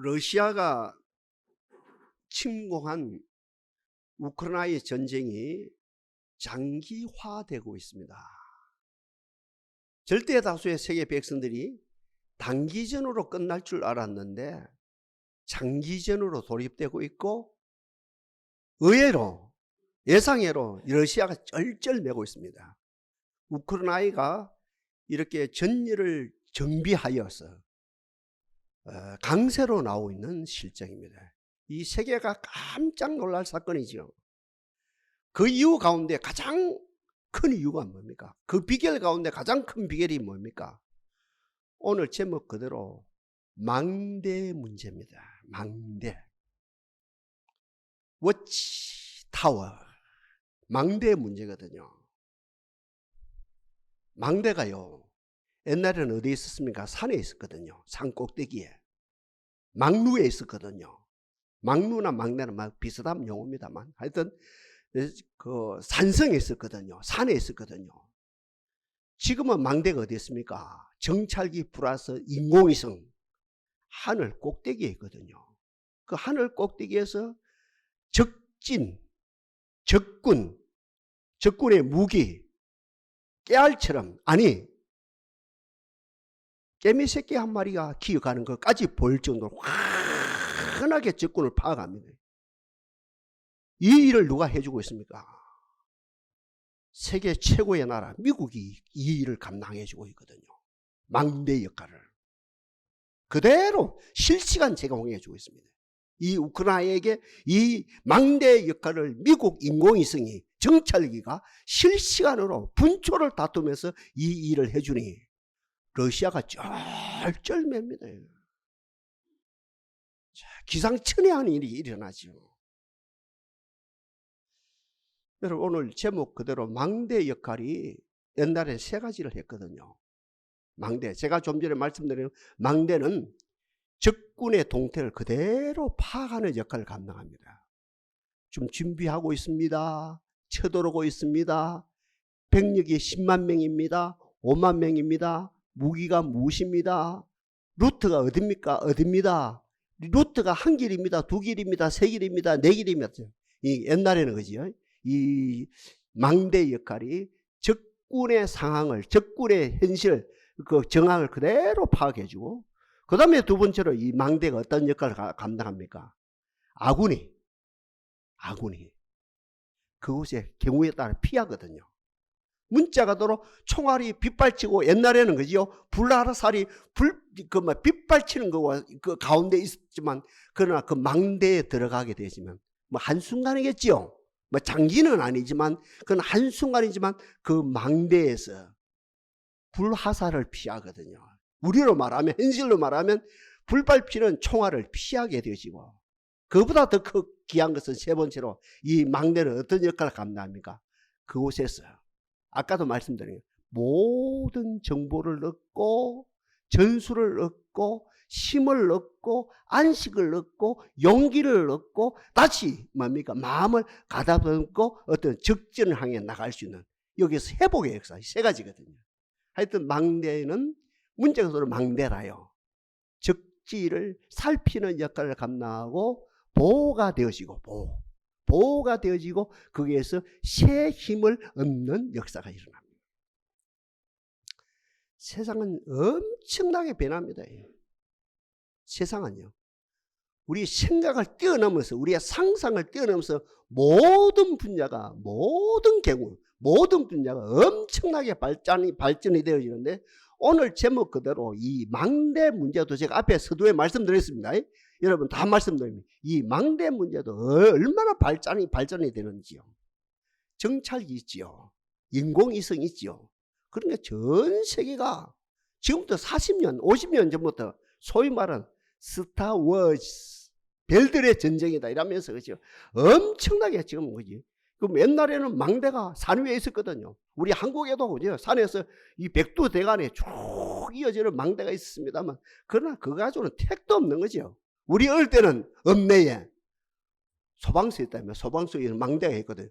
러시아가 침공한 우크라이나 전쟁이 장기화되고 있습니다. 절대 다수의 세계 백성들이 단기전으로 끝날 줄 알았는데 장기전으로 돌입되고 있고, 의외로 예상외로 러시아가 쩔쩔매고 있습니다. 우크라이나가 이렇게 전열을 정비하여서 강세로 나오고 있는 실정입니다. 이 세계가 깜짝 놀랄 사건이죠. 그 이유 가운데 가장 큰 이유가 뭡니까? 그 비결 가운데 가장 큰 비결이 뭡니까? 오늘 제목 그대로 망대 문제입니다. 망대. 워치타워. 망대 문제거든요. 망대가요, 옛날에는 어디에 있었습니까? 산에 있었거든요. 산 꼭대기에. 망루에 있었거든요. 망루나 망대는 막 비슷한 용어입니다만, 하여튼 그 산성에 있었거든요. 산에 있었거든요. 지금은 망대가 어디 있습니까? 정찰기 플러스 인공위성 하늘 꼭대기에 있거든요. 그 하늘 꼭대기에서 적군의 무기, 깨알처럼, 아니 개미 새끼 한 마리가 기어가는 것까지 보일 정도로 환하게 적군을 파악합니다. 이 일을 누가 해주고 있습니까? 세계 최고의 나라 미국이 이 일을 감당해주고 있거든요. 망대 역할을 그대로 실시간 제공해주고 있습니다. 이 우크라이나에게 이 망대 역할을 미국 인공위성이, 정찰기가 실시간으로 분초를 다투면서 이 일을 해주니 러시아가 쩔쩔맵니다. 기상천외한 일이 일어나죠. 여러분, 오늘 제목 그대로 망대 역할이 옛날에 세 가지를 했거든요. 망대, 제가 좀 전에 말씀드린 망대는 적군의 동태를 그대로 파악하는 역할을 감당합니다. 좀 준비하고 있습니다. 쳐들어오고 있습니다. 병력이 10만 명입니다. 5만 명입니다. 무기가 무엇입니다. 루트가 어딥니까? 어딥니다. 루트가 한 길입니다. 두 길입니다. 세 길입니다. 네 길입니다. 이 옛날에는 그죠? 이 망대 역할이 적군의 상황을, 적군의 현실, 그 정황을 그대로 파악해주고, 그 다음에 두 번째로 이 망대가 어떤 역할을 감당합니까? 아군이 그곳에 경우에 따라 피하거든요. 문자가 도로 총알이 빗발치고, 옛날에는 그죠? 불나사리 빗발치는 거와 그 가운데 있었지만, 그러나 그 망대에 들어가게 되지만 뭐 한순간이겠죠. 뭐 장기는 아니지만 그건 한순간이지만 그 망대에서 불화살을 피하거든요. 우리로 말하면, 현실로 말하면 불발치는 총알을 피하게 되어지고, 그보다 더 귀한 것은 세 번째로 이 망대는 어떤 역할을 감당합니까? 그곳에서 아까도 말씀드린 모든 정보를 얻고, 전술을 얻고, 힘을 얻고, 안식을 얻고, 용기를 얻고, 다시 뭡니까? 마음을 가다듬고 어떤 적전을 향해 나갈 수 있는, 여기서 회복의 역사 세 가지거든요. 하여튼 망대는 문제가 서로 망대라요. 적지를 살피는 역할을 감당하고 보호가 되어지고, 보호가 되어지고, 거기에서 새 힘을 얻는 역사가 일어납니다. 세상은 엄청나게 변합니다. 세상은요, 우리 생각을 뛰어넘어서, 우리의 상상을 뛰어넘어서 모든 분야가, 모든 경우, 모든 분야가 엄청나게 발전이 되어지는데, 오늘 제목 그대로 이 망대 문제도 제가 앞에 서두에 말씀드렸습니다. 여러분 다 말씀드립니다. 이 망대 문제도 얼마나 발전이 되는지요. 정찰기 있지요. 인공위성 있지요. 그러니까 전 세계가 지금부터 40년, 50년 전부터 소위 말하는 스타워즈, 별들의 전쟁이다 이러면서 그죠? 엄청나게 지금 그지? 그럼 옛날에는 망대가 산 위에 있었거든요. 우리 한국에도 그죠? 산에서 이 백두대간에 쭉 이어지는 망대가 있었습니다만, 그러나 그거 가지고는 택도 없는 거죠. 우리 어릴 때는 읍내에 소방서 있다면 소방서에 망대가 있거든.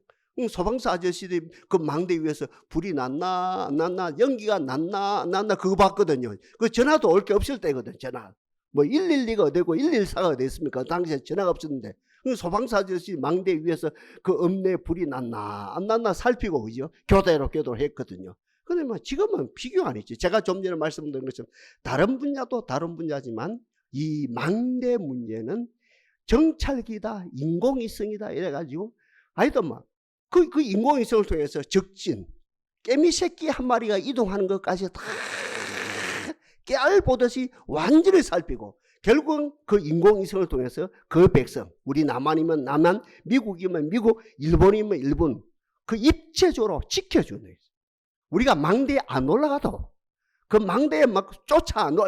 소방서 아저씨들이 그 망대 위에서 불이 났나 안 났나, 연기가 났나 안 났나 그거 봤거든요. 그 전화도 올 게 없을 때거든. 전화 뭐 112가 어디고 114가 어디 있습니까? 당시에 전화가 없었는데 소방사 아저씨 망대 위에서 그 읍내 불이 났나 안 났나 살피고 그죠? 교대로 했거든요. 근데 뭐 지금은 비교 안 했죠. 제가 좀 전에 말씀드린 것처럼 다른 분야도 다른 분야지만 이 망대 문제는 정찰기다 인공위성이다 이래가지고 아이도 막 그 인공위성을 통해서 적진 깨미 새끼 한 마리가 이동하는 것까지 다 깨알 보듯이 완전히 살피고 결국은 그 인공위성을 통해서 그 백성, 우리 남한이면 남한, 미국이면 미국, 일본이면 일본, 그 입체적으로 지켜주는 거예요. 우리가 망대에 안 올라가도 그 망대에 막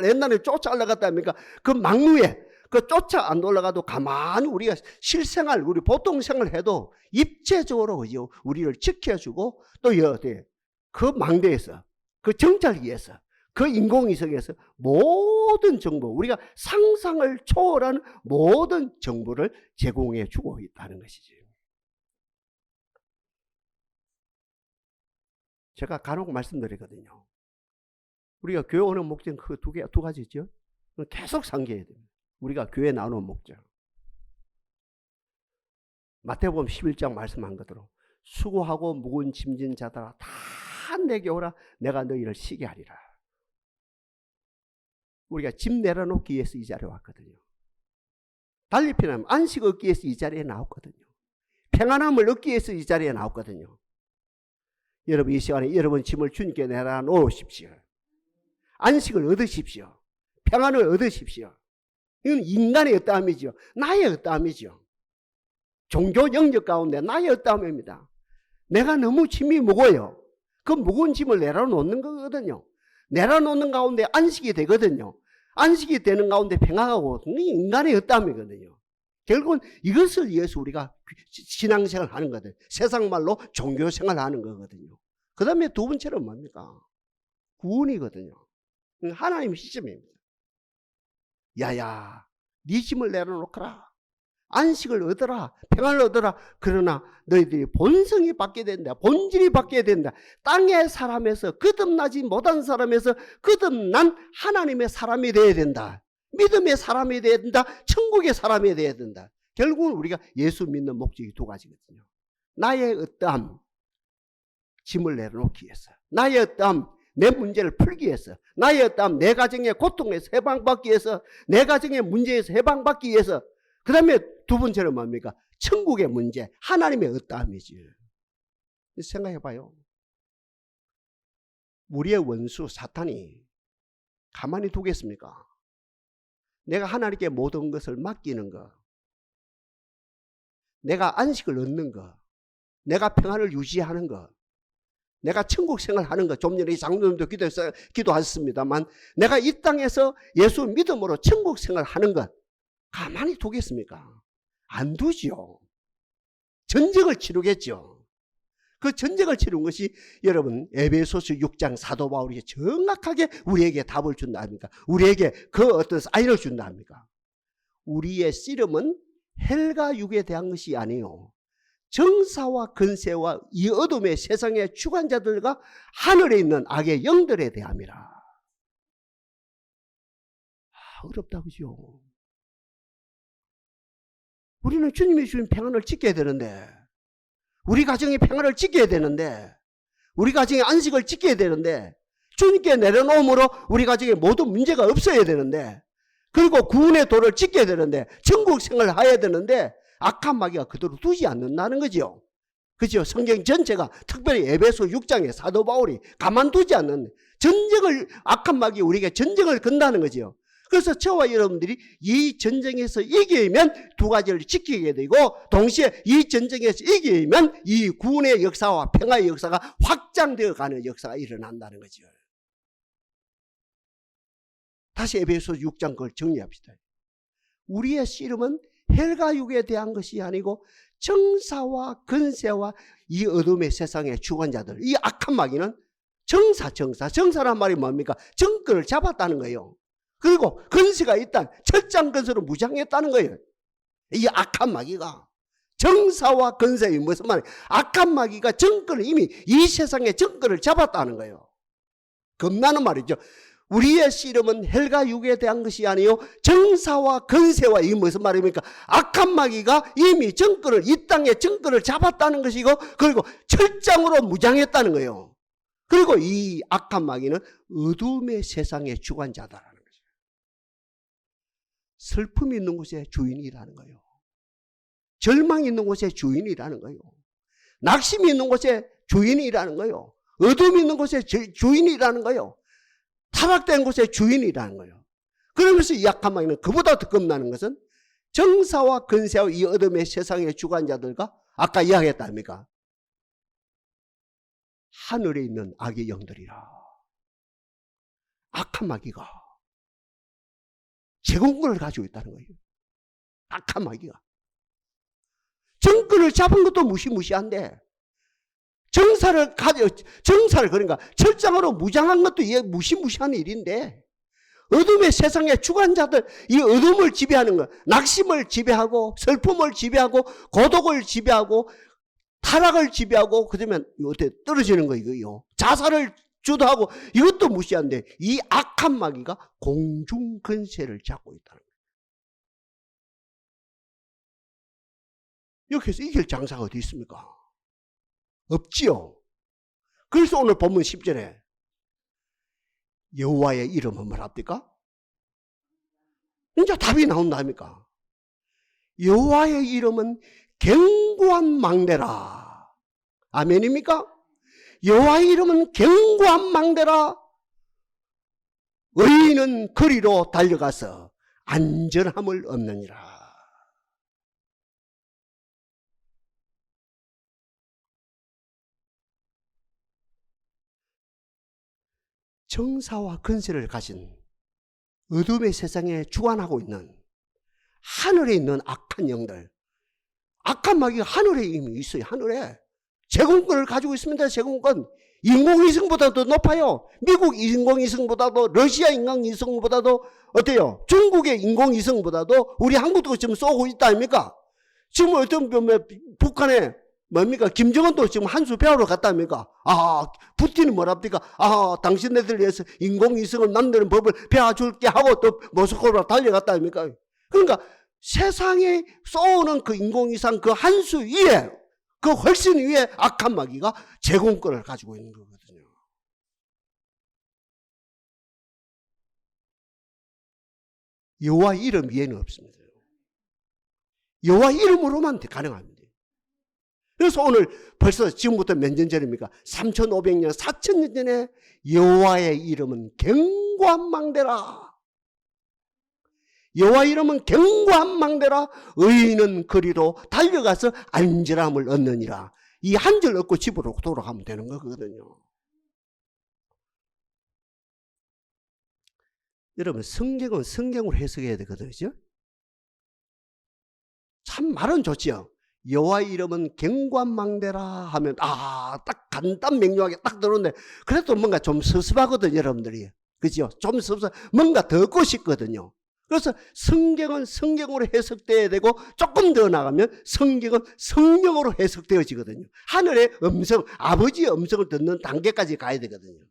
옛날에 쫓아 올라갔다니까 그 망루에 그 쫓아 안 올라가도 가만히 우리가 실생활, 우리 보통 생활을 해도 입체적으로 그죠? 우리를 지켜주고 또 그 망대에서 그 정찰기에서 그 인공위성에서 모든 정보, 우리가 상상을 초월하는 모든 정보를 제공해 주고 있다는 것이지. 제가 간혹 말씀드리거든요. 우리가 교회 오는 목적은 그 두 가지죠. 계속 상기해야 됩니다. 우리가 교회 나오는 목적. 마태복음 11장 말씀한 것대로 수고하고 무거운 짐진 자들아 다 내게 오라 내가 너희를 쉬게 하리라. 우리가 짐 내려놓기 위해서 이 자리에 왔거든요. 달리 표현하면 안식 얻기 위해서 이 자리에 나왔거든요. 평안함을 얻기 위해서 이 자리에 나왔거든요. 여러분 이 시간에 여러분 짐을 주님께 내려놓으십시오. 안식을 얻으십시오. 평안을 얻으십시오. 이건 인간의 어떠함이죠. 나의 어떠함이죠. 종교 영역 가운데 나의 어떠함입니다. 내가 너무 짐이 무거워요. 그 무거운 짐을 내려놓는 거거든요. 내려놓는 가운데 안식이 되거든요. 안식이 되는 가운데 평화가 오거든요. 인간의 어떠함이거든요. 결국은 이것을 위해서 우리가 신앙생활을 하는 거거든요. 세상 말로 종교생활을 하는 거거든요. 그 다음에 두 번째는 뭡니까? 구원이거든요. 하나님의 시점입니다. 야야, 네 짐을 내려놓거라. 안식을 얻어라. 평안을 얻어라. 그러나 너희들이 본성이 바뀌어야 된다. 본질이 바뀌어야 된다. 땅의 사람에서 거듭나지 못한 사람에서 거듭난 하나님의 사람이 되어야 된다. 믿음의 사람이 되어야 된다. 천국의 사람이 되어야 된다. 결국은 우리가 예수 믿는 목적이 두 가지거든요. 나의 어떠함, 짐을 내려놓기 위해서. 나의 어떠함, 내 문제를 풀기 위해서. 나의 어떠함, 내 가정의 고통에서 해방받기 위해서. 내 가정의 문제에서 해방받기 위해서. 그 다음에 두 번째는 뭡니까? 천국의 문제, 하나님의 어떠함이지. 생각해봐요. 우리의 원수 사탄이 가만히 두겠습니까? 내가 하나님께 모든 것을 맡기는 거, 내가 안식을 얻는 거, 내가 평안을 유지하는 거, 내가 천국 생활하는 거, 좀 전에 장로님도 기도하셨습니다만 내가 이 땅에서 예수 믿음으로 천국 생활하는 것 가만히 두겠습니까? 안 두죠. 전쟁을 치르겠죠. 그 전쟁을 치른 것이 여러분 에베소서 6장 사도 바울이 정확하게 우리에게 답을 준다 합니까? 우리에게 그 어떤 사인을 준다 합니까? 우리의 씨름은 헬과 육에 대한 것이 아니에요. 정사와 근세와 이 어둠의 세상의 주관자들과 하늘에 있는 악의 영들에 대함이라. 어렵다 그죠? 우리는 주님이 주신 평안을 지켜야 되는데, 우리 가정의 평안을 지켜야 되는데, 우리 가정의 안식을 지켜야 되는데, 주님께 내려놓음으로 우리 가정에 모든 문제가 없어야 되는데, 그리고 구원의 도를 지켜야 되는데, 천국 생활을 해야 되는데 악한 마귀가 그대로 두지 않는다는 거죠. 그죠? 성경 전체가 특별히 에베소 6장에 사도 바울이 가만두지 않는 전쟁을, 악한 마귀가 우리에게 전쟁을 건다는 거죠. 그래서 저와 여러분들이 이 전쟁에서 이기면 두 가지를 지키게 되고, 동시에 이 전쟁에서 이기면 이 구원의 역사와 평화의 역사가 확장되어 가는 역사가 일어난다는 거죠. 다시 에베소 6장 그걸 정리합시다. 우리의 씨름은 헬과 육에 대한 것이 아니고 정사와 근세와 이 어둠의 세상의 주관자들, 이 악한 마귀는 정사란 말이 뭡니까? 정권을 잡았다는 거예요. 그리고 근세가 있단 철장 근세로 무장했다는 거예요. 이 악한 마귀가 정사와 근세의 무슨 말이에요? 악한 마귀가 정권을 이미 이 세상의 정권을 잡았다는 거예요. 겁나는 말이죠. 우리의 씨름은 헬과 육에 대한 것이 아니요 정사와 권세와. 이게 무슨 말입니까? 악한 마귀가 이미 정권을, 이 땅의 정권을 잡았다는 것이고, 그리고 철장으로 무장했다는 거예요. 그리고 이 악한 마귀는 어둠의 세상의 주관자다라는 거죠. 슬픔이 있는 곳에 주인이라는 거예요. 절망이 있는 곳에 주인이라는 거예요. 낙심이 있는 곳에 주인이라는 거예요. 어둠이 있는 곳에 주인이라는 거예요. 타락된 곳에 주인이라는 거예요. 그러면서 이 악한 마귀는 그보다 더 겁나는 것은 정사와 권세와 이 어둠의 세상의 주관자들과 아까 이야기했다 아닙니까? 하늘에 있는 악의 영들이라. 악한 마귀가 제공권을 가지고 있다는 거예요. 악한 마귀가. 정권을 잡은 것도 무시무시한데 정사를 그러니까 철장으로 무장한 것도 이게 무시무시한 일인데, 어둠의 세상의 주관자들, 이 어둠을 지배하는 것, 낙심을 지배하고 슬픔을 지배하고 고독을 지배하고 타락을 지배하고, 그러면 어떻게 떨어지는 거 이거요. 자살을 주도하고, 이것도 무시한데 이 악한 마귀가 공중 권세를 잡고 있다는 거예요. 여기서 이길 장사가 어디 있습니까? 없지요. 그래서 오늘 본문 10절에 여호와의 이름은 뭐랍니까? 이제 답이 나온다니까. 여호와의 이름은 견고한 망대라. 아멘입니까? 여호와의 이름은 견고한 망대라. 의인은 거리로 달려가서 안전함을 얻느니라. 정사와 권세를 가진 어둠의 세상에 주관하고 있는 하늘에 있는 악한 영들, 악한 마귀가 하늘에 이미 있어요. 하늘에 제공권을 가지고 있습니다. 제공권. 인공위성보다도 높아요. 미국 인공위성보다도, 러시아 인공위성보다도, 어때요? 중국의 인공위성보다도 우리 한국도 지금 쏘고 있다 아닙니까? 지금 어떤 보면 북한에 뭡니까? 김정은도 지금 한 수 배우러 갔다 합니까? 푸틴은 뭐랍니까? 당신네들 위해서 인공위성을 만드는 법을 배워줄게 하고 또 모스크바로 달려갔다 합니까? 그러니까 세상에 쏘는 그 인공위성 그 한 수 위에, 그 훨씬 위에 악한 마귀가 제공권을 가지고 있는 거거든요. 여호와 이름 이해는 없습니다. 여호와 이름으로만 가능합니다. 그래서 오늘 벌써 지금부터 몇 년 전입니까? 3500년, 4000년 전에 여호와의 이름은 견고한 망대라. 여호와 이름은 견고한 망대라. 의인은 거리로 달려가서 안전함을 얻느니라. 이 한 절 얻고 집으로 돌아가면 되는 거거든요. 여러분, 성경은 성경으로 해석해야 되거든요. 참 말은 좋지요. 여호와의 이름은 견고한 망대라 하면 딱 간단 명료하게 딱 들었는데, 그래도 뭔가 좀 섭섭하거든요, 여러분들이. 그죠? 좀 섭섭, 뭔가 더 얻고 싶거든요. 그래서 성경은 성경으로 해석돼야 되고, 조금 더 나가면 성경은 성령으로 해석되어지거든요. 하늘의 음성, 아버지의 음성을 듣는 단계까지 가야 되거든요.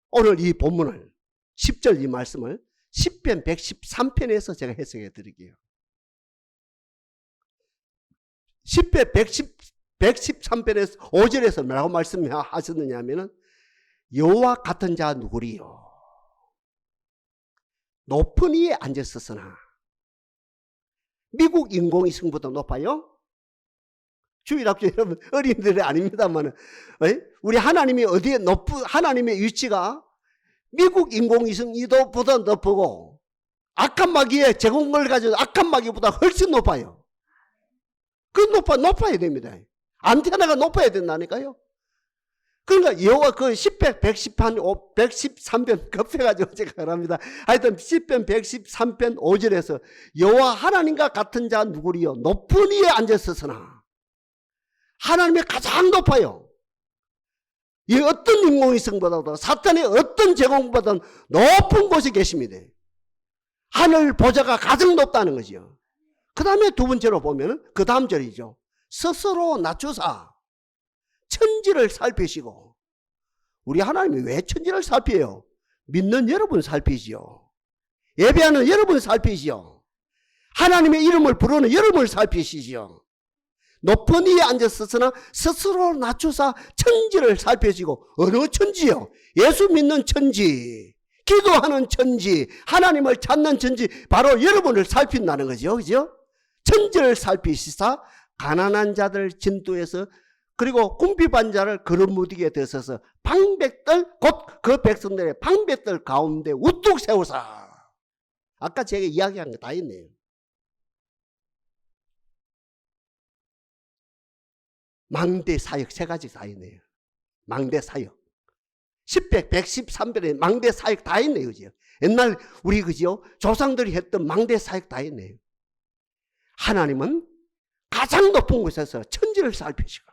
오늘 이 본문을 10절 이 말씀을 10편 113편에서 제가 해석해 드릴게요. 10편 113편에서 5절에서 뭐라고 말씀하셨느냐 하면은, 여호와 같은 자 누구리요? 높은 이에 앉았었으나. 미국 인공위성보다 높아요? 주일학교 여러분, 어린이들이 아닙니다만, 우리 하나님이 어디에 하나님의 위치가 미국 인공위성보다 높고, 악한 마귀의 제공을 가지고 악한 마귀보다 훨씬 높아요. 그 높아야 됩니다. 안테나가 높아야 된다니까요. 그러니까 여호와 그 10편 113편 급해가지고 제가 합니다. 하여튼 10편 113편 5절에서 여호와 하나님과 같은 자 누구리요? 높은 이에 앉았으나. 하나님이 가장 높아요. 이 어떤 인공위성보다도, 사탄의 어떤 제공보다도 높은 곳에 계십니다. 하늘 보좌가 가장 높다는 거죠. 그 다음에 두 번째로 보면 그 다음 절이죠. 스스로 낮추사 천지를 살피시고 우리 하나님이 왜 천지를 살피해요? 믿는 여러분 살피지요. 예배하는 여러분 살피지요. 하나님의 이름을 부르는 여러분을 살피시지요. 높은 이에 앉았으나 스스로 낮추사 천지를 살펴지고, 어느 천지요? 예수 믿는 천지, 기도하는 천지, 하나님을 찾는 천지, 바로 여러분을 살핀다는 거죠. 그죠? 천지를 살피시사 가난한 자들 진도에서, 그리고 궁핍한 자를 걸음무디게 드셔서 방백들, 곧 그 백성들의 방백들 가운데 우뚝 세우사. 아까 제가 이야기한 거 다 있네요. 망대 사역 세 가지 다 있네요. 망대 사역. 10백, 113별에 망대 사역 다 있네요. 그죠? 옛날 우리 그죠? 조상들이 했던 망대 사역 다 있네요. 하나님은 가장 높은 곳에서 천지를 살피시고,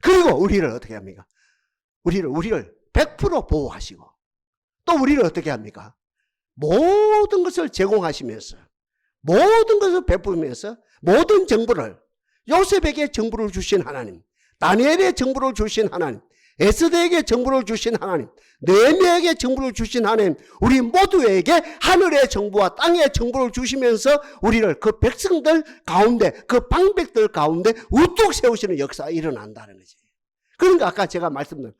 그리고 우리를 어떻게 합니까? 우리를 100% 보호하시고, 또 우리를 어떻게 합니까? 모든 것을 제공하시면서, 모든 것을 베푸면서, 모든 정보를, 요셉에게 정보를 주신 하나님, 다니엘에게 정보를 주신 하나님, 에스더에게 정보를 주신 하나님, 느헤미야에게 정보를 주신 하나님, 우리 모두에게 하늘의 정보와 땅의 정보를 주시면서 우리를 그 백성들 가운데, 그 방백들 가운데 우뚝 세우시는 역사가 일어난다는 거지. 그러니까 아까 제가 말씀드린,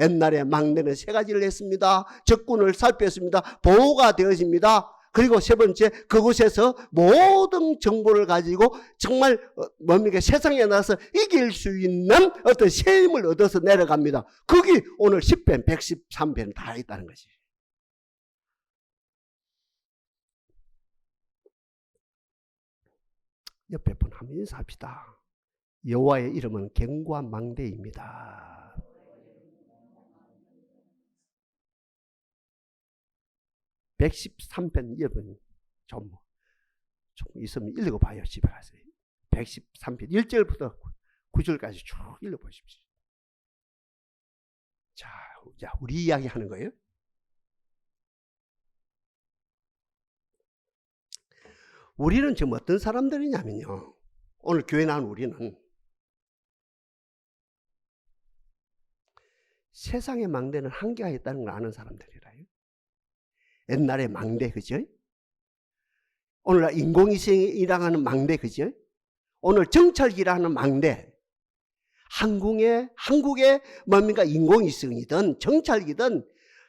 옛날에 막내는 세 가지를 했습니다. 적군을 살폈습니다. 보호가 되어집니다. 그리고 세 번째, 그곳에서 모든 정보를 가지고 정말 뭡니까? 세상에 나서 이길 수 있는 어떤 새 힘을 얻어서 내려갑니다. 그게 오늘 10편, 113편 다 있다는 거지. 옆에 분 한번 인사합시다. 여호와의 이름은 견고한 망대입니다. 113편 여러분 좀 있으면 읽어봐요. 집에 가서 113편 1절부터 9절까지 쭉 읽어보십시오. 자, 우리 이야기 하는 거예요. 우리는 지금 어떤 사람들이냐면요, 오늘 교회 나온 우리는 세상의 망대는 한계가 있다는 걸 아는 사람들이라요. 옛날에 망대, 그죠? 오늘날 인공위성이라는 망대, 그죠? 오늘 정찰기라는 망대. 한국의 뭡니까? 인공위성이든 정찰기든,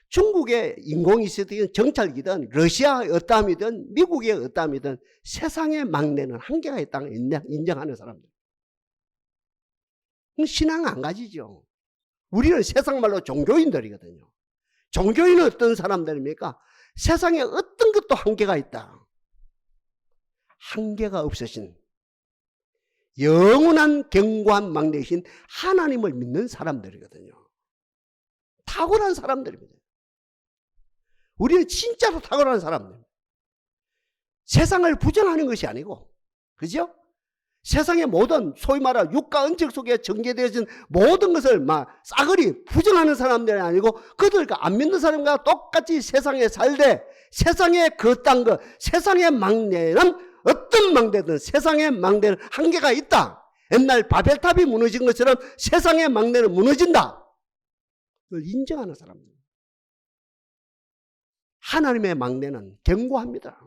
중국의 인공위성이든 정찰기든, 러시아의 어떠함이든, 미국의 어떠함이든 세상의 망대는 한계가 있다는 걸 인정하는 사람들. 신앙 안 가지죠. 우리는 세상 말로 종교인들이거든요. 종교인은 어떤 사람들입니까? 세상에 어떤 것도 한계가 있다. 한계가 없으신 영원한 견고한 망대이신 하나님을 믿는 사람들이거든요. 탁월한 사람들입니다. 우리는 진짜로 탁월한 사람들. 세상을 부정하는 것이 아니고, 그죠? 세상의 모든 소위 말하 육가 은책 속에 전개되어진 모든 것을 막 싸그리 부정하는 사람들이 아니고, 그들과 안 믿는 사람과 똑같이 세상에 살되, 세상의 그딴 것, 세상의 망대는 어떤 망대든 세상의 망대는 한계가 있다. 옛날 바벨탑이 무너진 것처럼 세상의 망대는 무너진다. 그걸 인정하는 사람들. 하나님의 망대는 견고합니다.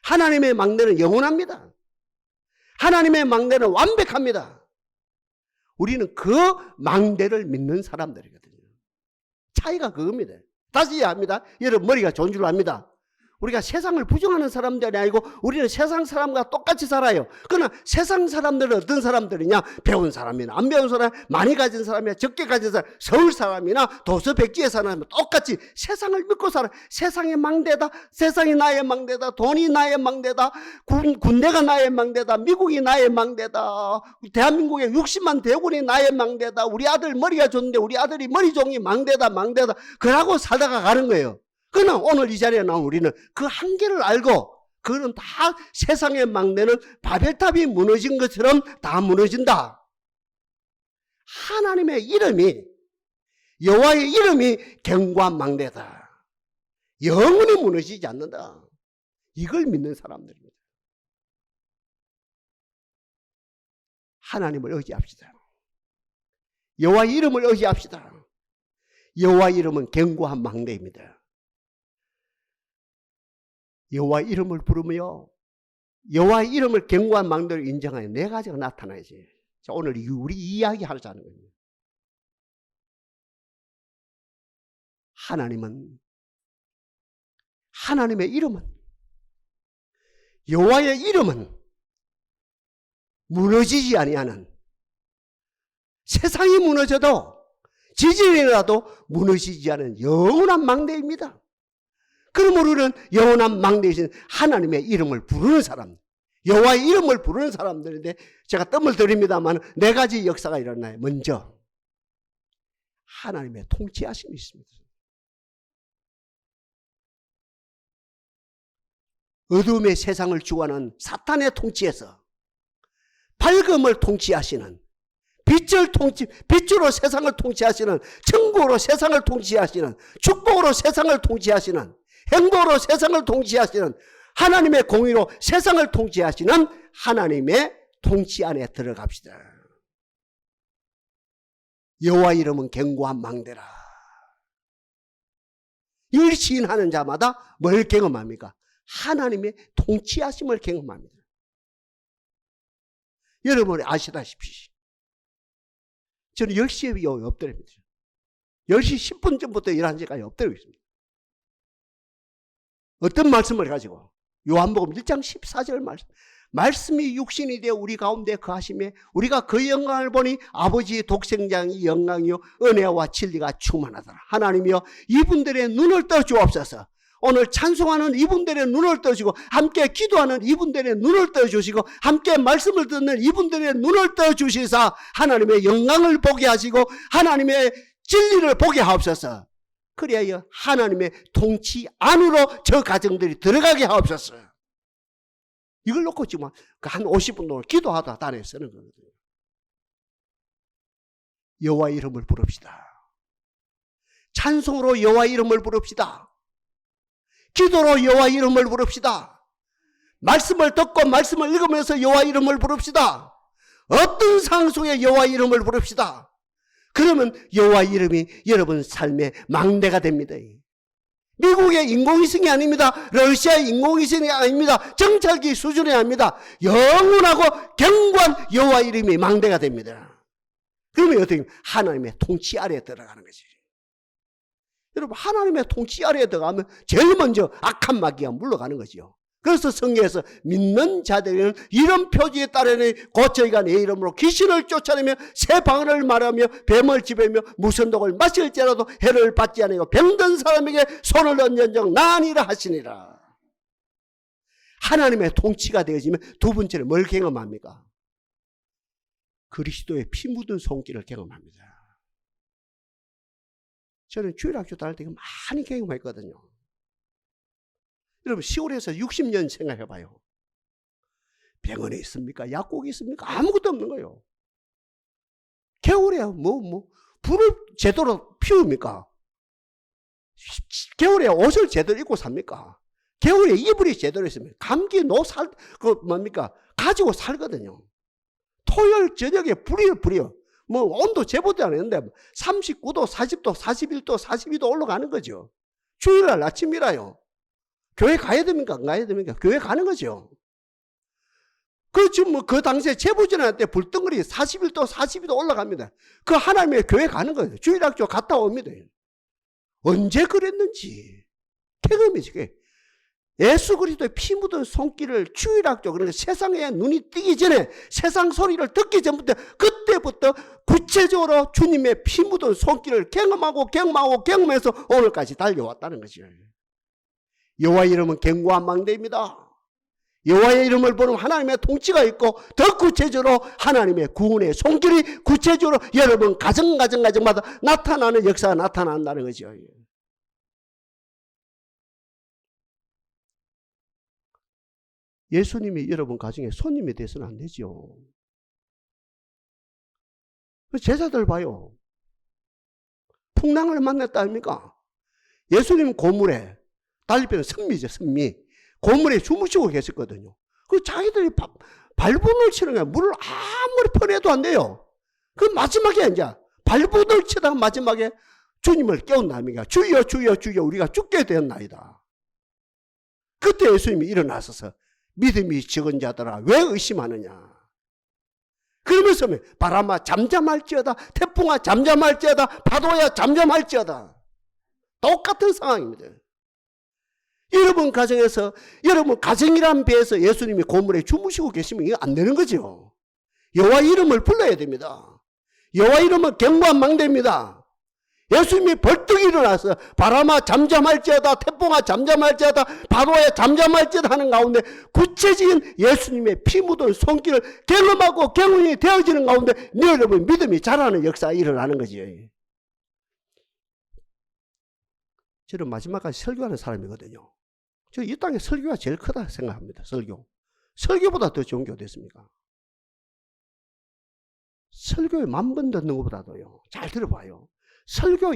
하나님의 망대는 영원합니다. 하나님의 망대는 완벽합니다. 우리는 그 망대를 믿는 사람들이거든요. 차이가 그겁니다. 다시 이야기합니다. 여러분 머리가 좋은 줄 압니다. 우리가 세상을 부정하는 사람들이 아니고 우리는 세상 사람과 똑같이 살아요. 그러나 세상 사람들은 어떤 사람들이냐? 배운 사람이나 안 배운 사람, 많이 가진 사람이나 적게 가진 사람, 서울 사람이나 도서 백지에 사는 사람 똑같이 세상을 믿고 살아. 세상의 망대다. 세상이 나의 망대다. 돈이 나의 망대다. 군대가 나의 망대다. 미국이 나의 망대다. 대한민국의 60만 대군이 나의 망대다. 우리 아들 머리가 좋은데 우리 아들이 머리종이 망대다. 그러고 살다가 가는 거예요. 그러나 오늘 이 자리에 나온 우리는 그 한계를 알고, 그거는 다 세상의 망대는 바벨탑이 무너진 것처럼 다 무너진다. 하나님의 이름이, 여호와의 이름이 견고한 망대다. 영원히 무너지지 않는다. 이걸 믿는 사람들입니다. 하나님을 의지합시다. 여호와 이름을 의지합시다. 여호와 이름은 견고한 망대입니다. 여호와 이름을 부르며 여호와 이름을 견고한 망대로 인정하여 네 가지가 나타나야지. 자, 오늘 우리 이야기 하자는 거예요. 하나님의 이름은, 여호와의 이름은 무너지지 아니하는, 세상이 무너져도 지진이라도 무너지지 않은 영원한 망대입니다. 그러므로 우리는 영원한 망대이신 하나님의 이름을 부르는 사람, 여호와의 이름을 부르는 사람들인데, 제가 뜸을 들입니다만 네 가지 역사가 일어나요. 먼저 하나님의 통치하심이 있습니다. 어둠의 세상을 주관하는 사탄의 통치에서 밝음을 통치하시는, 빛으로 세상을 통치하시는, 천국으로 세상을 통치하시는, 축복으로 세상을 통치하시는, 행복으로 세상을 통치하시는, 하나님의 공의로 세상을 통치하시는 하나님의 통치 안에 들어갑시다. 여호와 이름은 견고한 망대라. 이를 시인하는 자마다 뭘 경험합니까? 하나님의 통치하심을 경험합니다. 여러분이 아시다시피 저는 10시에 엎드립니다. 10시 10분 전부터 11시까지 엎드리고 있습니다. 어떤 말씀을 가지고? 요한복음 1장 14절 말씀이 육신이 되어 우리 가운데 거하심에 우리가 그 영광을 보니 아버지의 독생자의 영광이요 은혜와 진리가 충만하더라. 하나님이여 이분들의 눈을 떠 주옵소서. 오늘 찬송하는 이분들의 눈을 떠주시고, 함께 기도하는 이분들의 눈을 떠주시고, 함께 말씀을 듣는 이분들의 눈을 떠주시사 하나님의 영광을 보게 하시고 하나님의 진리를 보게 하옵소서. 그래야 하나님의 통치 안으로 저 가정들이 들어가게 하옵소서. 이걸 놓고 지금 한 50분 동안 기도하다 단에 쓰는 거거든요. 여호와 이름을 부릅시다. 찬송으로 여호와 이름을 부릅시다. 기도로 여호와 이름을 부릅시다. 말씀을 듣고 말씀을 읽으면서 여호와 이름을 부릅시다. 어떤 상황 속에 여호와 이름을 부릅시다. 그러면 여호와 이름이 여러분 삶의 망대가 됩니다. 미국의 인공위성이 아닙니다. 러시아의 인공위성이 아닙니다. 정찰기 수준이 아닙니다. 영원하고 견고한 여호와 이름이 망대가 됩니다. 그러면 어떻게 하나님의 통치 아래에 들어가는 거지. 여러분, 하나님의 통치 아래에 들어가면 제일 먼저 악한 마귀가 물러가는 거죠. 그래서 성경에서 믿는 자들은 이런 표지에 따르니 곧 저희가 내 이름으로 귀신을 쫓아내며 새 방언을 말하며 뱀을 집으며 무슨 독을 마실지라도 해를 받지 아니하고 병든 사람에게 손을 얹은즉 나으니라 하시니라. 하나님의 통치가 되어지면 두 번째는 뭘 경험합니까? 그리스도의 피 묻은 손길을 경험합니다. 저는 주일학교 다닐 때 많이 경험했거든요. 여러분, 시골에서 60년 생각해봐요. 병원에 있습니까? 약국이 있습니까? 아무것도 없는 거예요. 겨울에 불을 제대로 피웁니까? 겨울에 옷을 제대로 입고 삽니까? 겨울에 이불이 제대로 있으면 감기 가지고 살거든요. 토요일 저녁에 불이요. 온도 제보도 안 했는데 39도, 40도, 41도, 42도 올라가는 거죠. 주일날 아침이라요. 교회 가야 됩니까? 안 가야 됩니까? 교회 가는 거죠. 그 당시에 제보전할 때 불덩어리 41도, 42도 올라갑니다. 그 하나님의 교회 가는 거예요. 주일학교 갔다 옵니다. 언제 그랬는지. 경험이지. 예수 그리스도의 피 묻은 손길을 주일학교, 그러니까 세상에 눈이 뜨기 전에, 세상 소리를 듣기 전부터, 그때부터 구체적으로 주님의 피 묻은 손길을 경험해서 오늘까지 달려왔다는 거죠. 여호와의 이름은 견고한 망대입니다. 여호와의 이름을 부르면 하나님의 통치가 있고, 더 구체적으로 하나님의 구원의 손길이 구체적으로 여러분 가정마다 나타나는 역사가 나타난다는 거죠. 예수님이 여러분 가정에 손님이 돼서는 안 되죠. 제자들 봐요. 풍랑을 만났다 아닙니까? 예수님 고물에, 달리편은 선미죠, 선미. 고물에 주무시고 계셨거든요. 그 자기들이 발분을 치는 거야. 물을 아무리 퍼내도 안 돼요. 그 마지막에 이제 발부들 치다가 마지막에 주님을 깨운답니다. 주여 주여 주여 우리가 죽게 되었나이다. 그때 예수님이 일어나셔서 믿음이 적은 자들아 왜 의심하느냐. 그러면서 바람아 잠잠할지어다, 태풍아 잠잠할지어다, 파도야 잠잠할지어다. 똑같은 상황입니다. 여러분 가정에서, 여러분 가정이란 배에서 예수님이 고물에 주무시고 계시면 이거 안 되는 거죠. 여호와 이름을 불러야 됩니다. 여호와 이름은 견고한 망대입니다. 예수님이 벌떡 일어나서 바람아 잠잠할지어다, 태풍아 잠잠할지어다, 파도야 잠잠할지어다 하는 가운데 구체적인 예수님의 피 묻은 손길을 경험하고 경험이 되어지는 가운데 여러분 믿음이 자라는 역사가 일어나는 거지. 저는 마지막까지 설교하는 사람이거든요. 저 이 땅에 설교가 제일 크다 생각합니다. 설교보다 더 좋은 교회 됐습니까? 설교에 10,000번 듣는 것보다도요. 잘 들어봐요.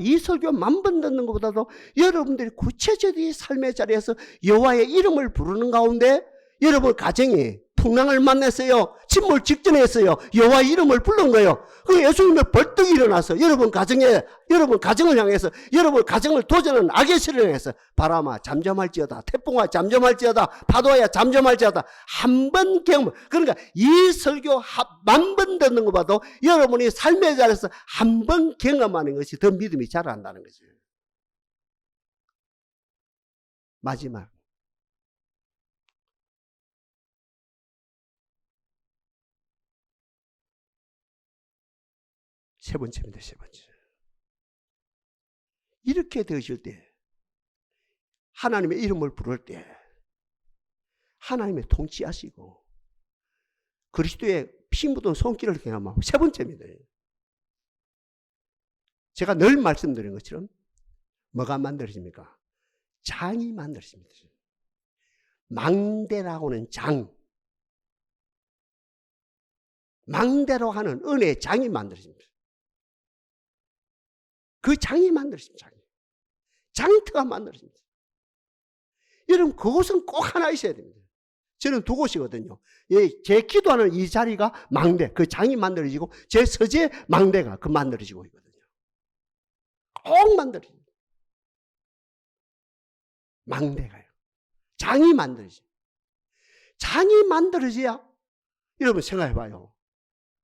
이 설교 10,000번 듣는 것보다도 여러분들이 구체적인 삶의 자리에서 여호와의 이름을 부르는 가운데 여러분 가정이 풍랑을 만났어요. 침몰 직전에 했어요. 여호와 이름을 부른 거예요. 그 예수님이 벌떡 일어나서 여러분 가정을 향해서 여러분 가정을 도전하는 악의 시를 향해서 바람아 잠잠할지어다, 태풍아 잠잠할지어다, 파도야 잠잠할지어다 한 번 경험. 그러니까 이 설교 10,000번 듣는 것보다도 여러분이 삶의 자리에서 한 번 경험하는 것이 더 믿음이 자란다는 거죠. 마지막 세 번째입니다. 세 번째. 이렇게 되실 때 하나님의 이름을 부를 때 하나님의 통치하시고 그리스도의 피 묻은 손길을 경험하고 세 번째입니다. 제가 늘 말씀드린 것처럼 뭐가 만들어집니까? 장이 만들어집니다. 망대라고는 장. 망대로 하는 은혜의 장이 만들어집니다. 그 장이 만들어집니다. 장터가 만들어집니다. 여러분 그곳은 꼭 하나 있어야 됩니다. 저는 두 곳이거든요. 제 기도하는 이 자리가 망대, 그 장이 만들어지고 제 서재 망대가 그 만들어지고 있거든요. 꼭 만들어집니다. 망대가요. 장이 만들어져요. 장이 만들어져야 여러분 생각해봐요.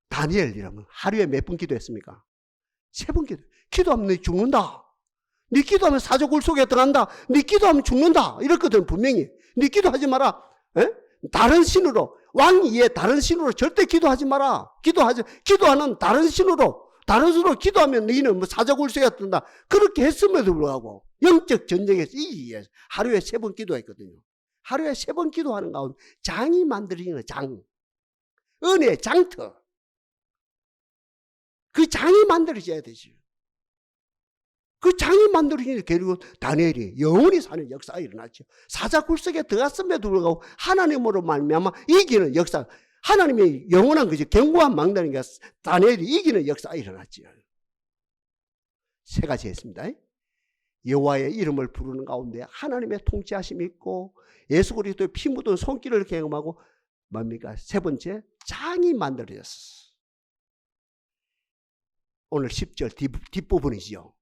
다니엘 이러면 하루에 몇 분 기도했습니까? 3번 기도하면 너 죽는다. 네 기도하면 사조굴 속에 들어간다. 네 기도하면 죽는다. 이랬거든 분명히. 네 기도하지 마라. 에? 다른 신으로 왕 이에 다른 신으로 절대 기도하지 마라. 기도하는 다른 신으로 기도하면 너희는 뭐 사조굴 속에 든다. 그렇게 했음에도 불구하고 영적 전쟁에서 이기기 위해서 하루에 3번 기도했거든요. 하루에 3번 기도하는 가운데 장이 만들어지는 장. 은혜의 장터. 그 장이 만들어져야 되죠. 그 장이 만들어지니 결국 다니엘이 영원히 사는 역사가 일어났죠. 사자굴석에 들어갔음에도 불구하고 하나님으로 말미암아 이기는 역사, 하나님의 영원한 거죠. 견고한 망대니까 다니엘이 이기는 역사가 일어났죠. 3가지 했습니다. 여호와의 이름을 부르는 가운데 하나님의 통치하심이 있고 예수 그리스도의 피 묻은 손길을 경험하고 뭡니까? 3번째, 장이 만들어졌어. 오늘 10절 뒷부분이지요.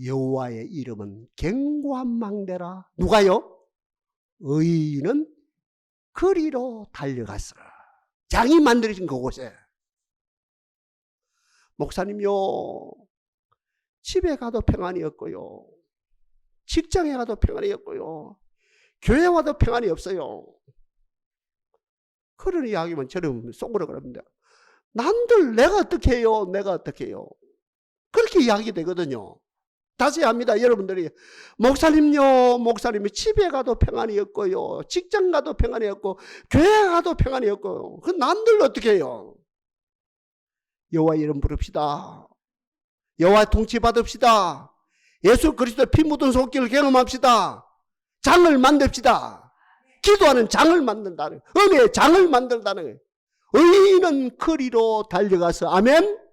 여호와의 이름은 견고한 망대라. 누가요? 의인은 그리로 달려갔어. 장이 만들어진 그곳에. 목사님요, 집에 가도 평안이 없고요, 직장에 가도 평안이 없고요, 교회 와도 평안이 없어요. 그런 이야기면 저는 속으로 그럽니다. 남들 내가 어떻게 해요? 내가 어떻게 해요? 그렇게 이야기 되거든요. 다시 합니다. 여러분들이 목사님이 집에 가도 평안이 없고요, 직장 가도 평안이 없고, 교회 가도 평안이 없고, 그 남들 어떻게 해요? 여호와 이름 부릅시다. 여호와 통치 받읍시다. 예수 그리스도 피 묻은 손길을 경험합시다. 장을 만듭시다. 기도하는 장을 만든다는, 은혜의 장을 만든다는 거예요. 의인은 거리로 달려가서, 아멘.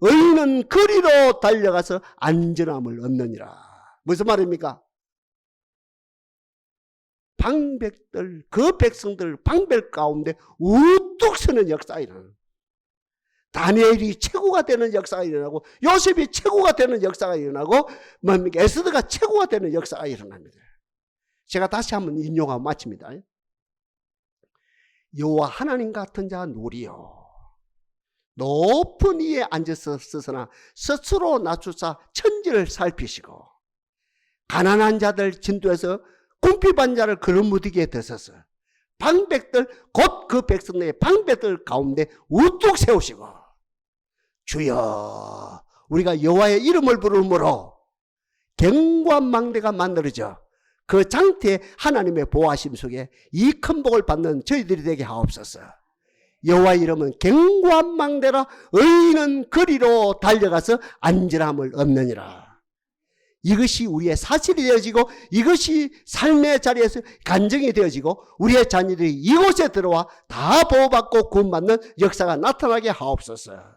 의인은 거리로 달려가서 안전함을 얻느니라. 무슨 말입니까? 방백들, 그 백성들 방백 가운데 우뚝 서는 역사가 일어나는, 다니엘이 최고가 되는 역사가 일어나고 요셉이 최고가 되는 역사가 일어나고 뭡니까? 에스더가 최고가 되는 역사가 일어납니다. 제가 다시 한번 인용하고 마칩니다. 여호와 하나님 같은 자 누리요. 높은 위에 앉으셨으나 스스로 낮추사 천지를 살피시고 가난한 자들 진도에서 궁핍한 자를 걸어무디게 되셔서 방백들 곧 그 백성의 방백들 가운데 우뚝 세우시고 주여 우리가 여호와의 이름을 부르므로 경관망대가 만들어져 그 장태에 하나님의 보호하심 속에 이 큰 복을 받는 저희들이 되게 하옵소서. 여호와의 이름은 경관망대라 의인은 거리로 달려가서 안전함을 얻느니라. 이것이 우리의 사실이 되어지고 이것이 삶의 자리에서 간증이 되어지고 우리의 자녀들이 이곳에 들어와 다 보호받고 구원받는 역사가 나타나게 하옵소서.